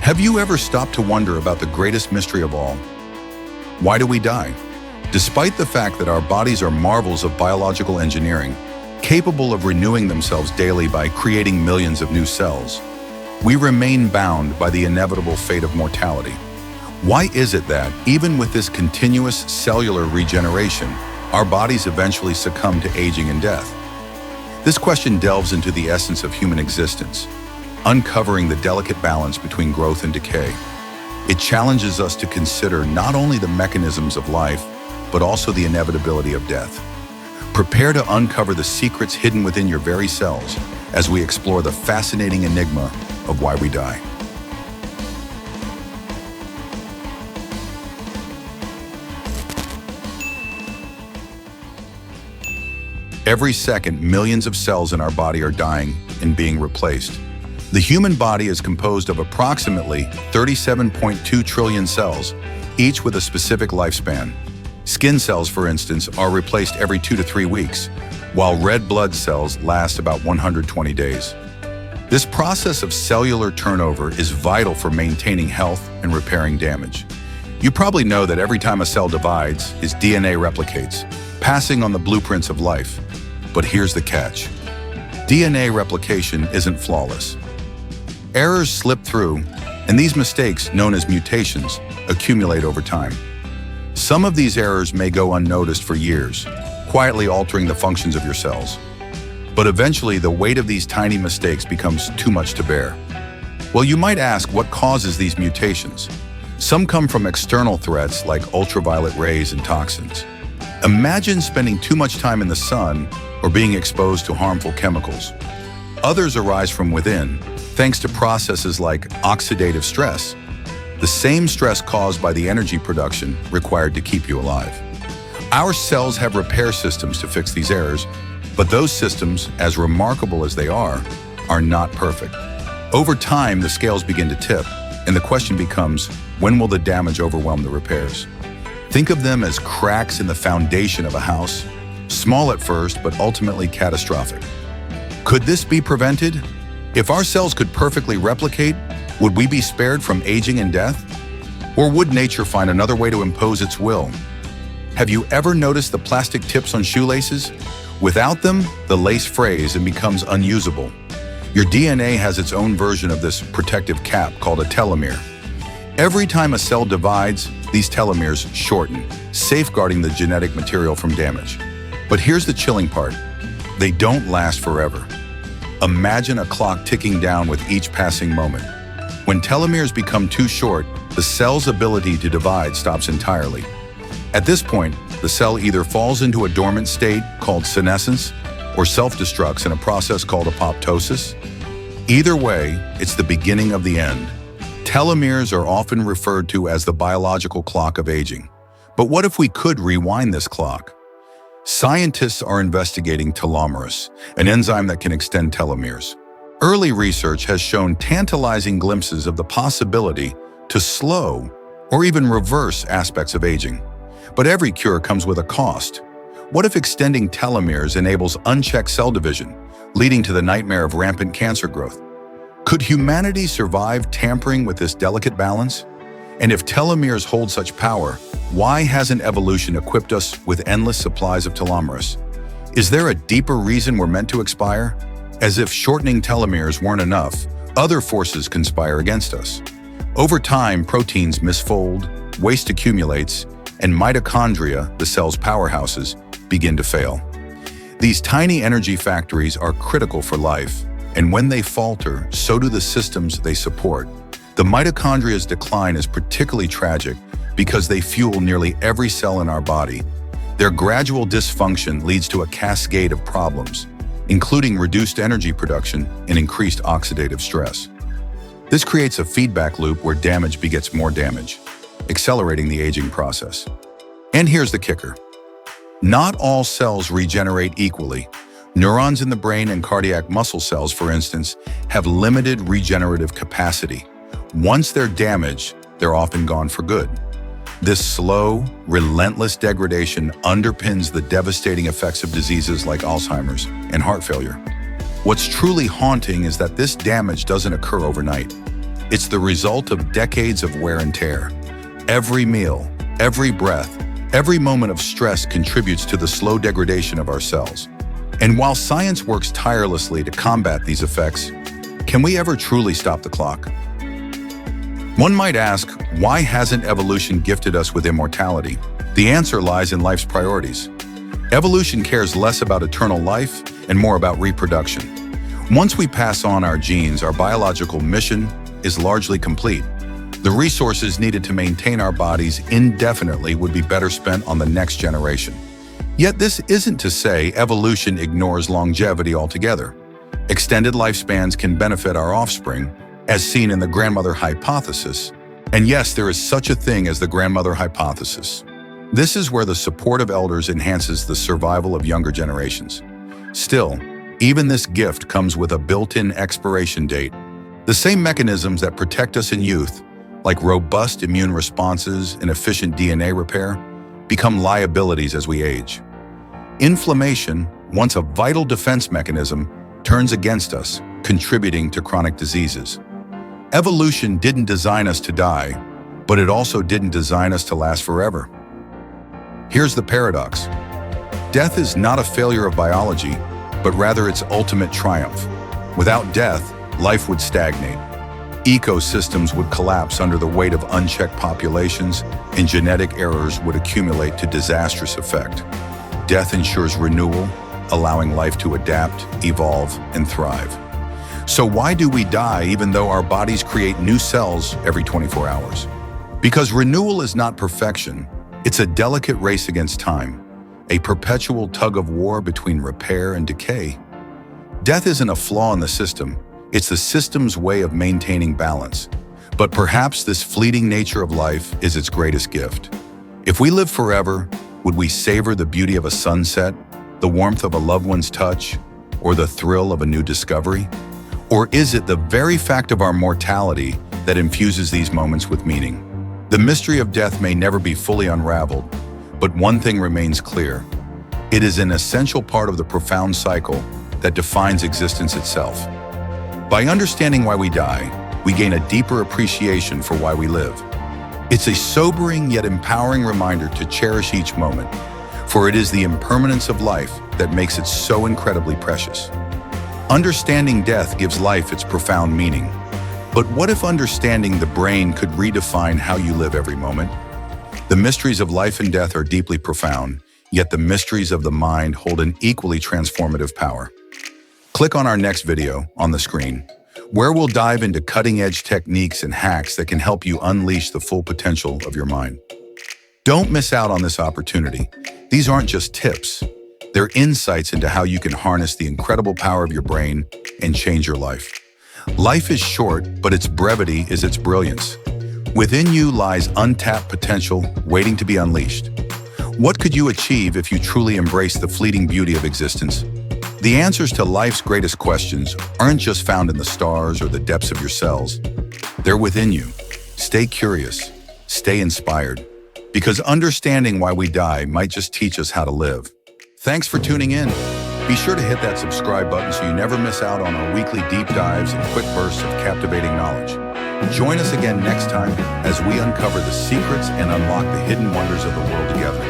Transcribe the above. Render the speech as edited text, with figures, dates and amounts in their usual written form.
Have you ever stopped to wonder about the greatest mystery of all? Why do we die? Despite the fact that our bodies are marvels of biological engineering, capable of renewing themselves daily by creating millions of new cells, we remain bound by the inevitable fate of mortality. Why is it that, even with this continuous cellular regeneration, our bodies eventually succumb to aging and death? This question delves into the essence of human existence, uncovering the delicate balance between growth and decay. It challenges us to consider not only the mechanisms of life, but also the inevitability of death. Prepare to uncover the secrets hidden within your very cells as we explore the fascinating enigma of why we die. Every second, millions of cells in our body are dying and being replaced. The human body is composed of approximately 37.2 trillion cells, each with a specific lifespan. Skin cells, for instance, are replaced every 2 to 3 weeks, while red blood cells last about 120 days. This process of cellular turnover is vital for maintaining health and repairing damage. You probably know that every time a cell divides, its DNA replicates, passing on the blueprints of life. But here's the catch. DNA replication isn't flawless. Errors slip through, and these mistakes, known as mutations, accumulate over time. Some of these errors may go unnoticed for years, quietly altering the functions of your cells. But eventually, the weight of these tiny mistakes becomes too much to bear. Well, you might ask, what causes these mutations? Some come from external threats like ultraviolet rays and toxins. Imagine spending too much time in the sun or being exposed to harmful chemicals. Others arise from within, thanks to processes like oxidative stress, the same stress caused by the energy production required to keep you alive. Our cells have repair systems to fix these errors, but those systems, as remarkable as they are not perfect. Over time, the scales begin to tip, and the question becomes, when will the damage overwhelm the repairs? Think of them as cracks in the foundation of a house, small at first, but ultimately catastrophic. Could this be prevented? If our cells could perfectly replicate, would we be spared from aging and death? Or would nature find another way to impose its will? Have you ever noticed the plastic tips on shoelaces? Without them, the lace frays and becomes unusable. Your DNA has its own version of this protective cap called a telomere. Every time a cell divides, these telomeres shorten, safeguarding the genetic material from damage. But here's the chilling part. They don't last forever. Imagine a clock ticking down with each passing moment. When telomeres become too short, the cell's ability to divide stops entirely. At this point, the cell either falls into a dormant state called senescence or self-destructs in a process called apoptosis. Either way, it's the beginning of the end. Telomeres are often referred to as the biological clock of aging. But what if we could rewind this clock? Scientists are investigating telomeres, an enzyme that can extend telomeres. Early research has shown tantalizing glimpses of the possibility to slow or even reverse aspects of aging. But every cure comes with a cost. What if extending telomeres enables unchecked cell division, leading to the nightmare of rampant cancer growth? Could humanity survive tampering with this delicate balance? And if telomeres hold such power, why hasn't evolution equipped us with endless supplies of telomeres? Is there a deeper reason we're meant to expire? As if shortening telomeres weren't enough, other forces conspire against us. Over time, proteins misfold, waste accumulates, and mitochondria, the cell's powerhouses, begin to fail. These tiny energy factories are critical for life, and when they falter, so do the systems they support. The mitochondria's decline is particularly tragic because they fuel nearly every cell in our body. Their gradual dysfunction leads to a cascade of problems, including reduced energy production and increased oxidative stress. This creates a feedback loop where damage begets more damage, accelerating the aging process. And here's the kicker. Not all cells regenerate equally. Neurons in the brain and cardiac muscle cells, for instance, have limited regenerative capacity. Once they're damaged, they're often gone for good. This slow, relentless degradation underpins the devastating effects of diseases like Alzheimer's and heart failure. What's truly haunting is that this damage doesn't occur overnight. It's the result of decades of wear and tear. Every meal, every breath, every moment of stress contributes to the slow degradation of our cells. And while science works tirelessly to combat these effects, can we ever truly stop the clock? One might ask, why hasn't evolution gifted us with immortality? The answer lies in life's priorities. Evolution cares less about eternal life and more about reproduction. Once we pass on our genes, our biological mission is largely complete. The resources needed to maintain our bodies indefinitely would be better spent on the next generation. Yet this isn't to say evolution ignores longevity altogether. Extended lifespans can benefit our offspring, as seen in the grandmother hypothesis. And yes, there is such a thing as the grandmother hypothesis. This is where the support of elders enhances the survival of younger generations. Still, even this gift comes with a built-in expiration date. The same mechanisms that protect us in youth, like robust immune responses and efficient DNA repair, become liabilities as we age. Inflammation, once a vital defense mechanism, turns against us, contributing to chronic diseases. Evolution didn't design us to die, but it also didn't design us to last forever. Here's the paradox. Death is not a failure of biology, but rather its ultimate triumph. Without death, life would stagnate. Ecosystems would collapse under the weight of unchecked populations, and genetic errors would accumulate to disastrous effect. Death ensures renewal, allowing life to adapt, evolve, and thrive. So why do we die even though our bodies create new cells every 24 hours? Because renewal is not perfection. It's a delicate race against time, a perpetual tug of war between repair and decay. Death isn't a flaw in the system. It's the system's way of maintaining balance. But perhaps this fleeting nature of life is its greatest gift. If we live forever, would we savor the beauty of a sunset, the warmth of a loved one's touch, or the thrill of a new discovery? Or is it the very fact of our mortality that infuses these moments with meaning? The mystery of death may never be fully unraveled, but one thing remains clear. It is an essential part of the profound cycle that defines existence itself. By understanding why we die, we gain a deeper appreciation for why we live. It's a sobering yet empowering reminder to cherish each moment, for it is the impermanence of life that makes it so incredibly precious. Understanding death gives life its profound meaning. But what if understanding the brain could redefine how you live every moment? The mysteries of life and death are deeply profound, yet the mysteries of the mind hold an equally transformative power. Click on our next video on the screen, where we'll dive into cutting-edge techniques and hacks that can help you unleash the full potential of your mind. Don't miss out on this opportunity. These aren't just tips. They're insights into how you can harness the incredible power of your brain and change your life. Life is short, but its brevity is its brilliance. Within you lies untapped potential waiting to be unleashed. What could you achieve if you truly embrace the fleeting beauty of existence? The answers to life's greatest questions aren't just found in the stars or the depths of your cells. They're within you. Stay curious, stay inspired, because understanding why we die might just teach us how to live. Thanks for tuning in. Be sure to hit that subscribe button so you never miss out on our weekly deep dives and quick bursts of captivating knowledge. Join us again next time as we uncover the secrets and unlock the hidden wonders of the world together.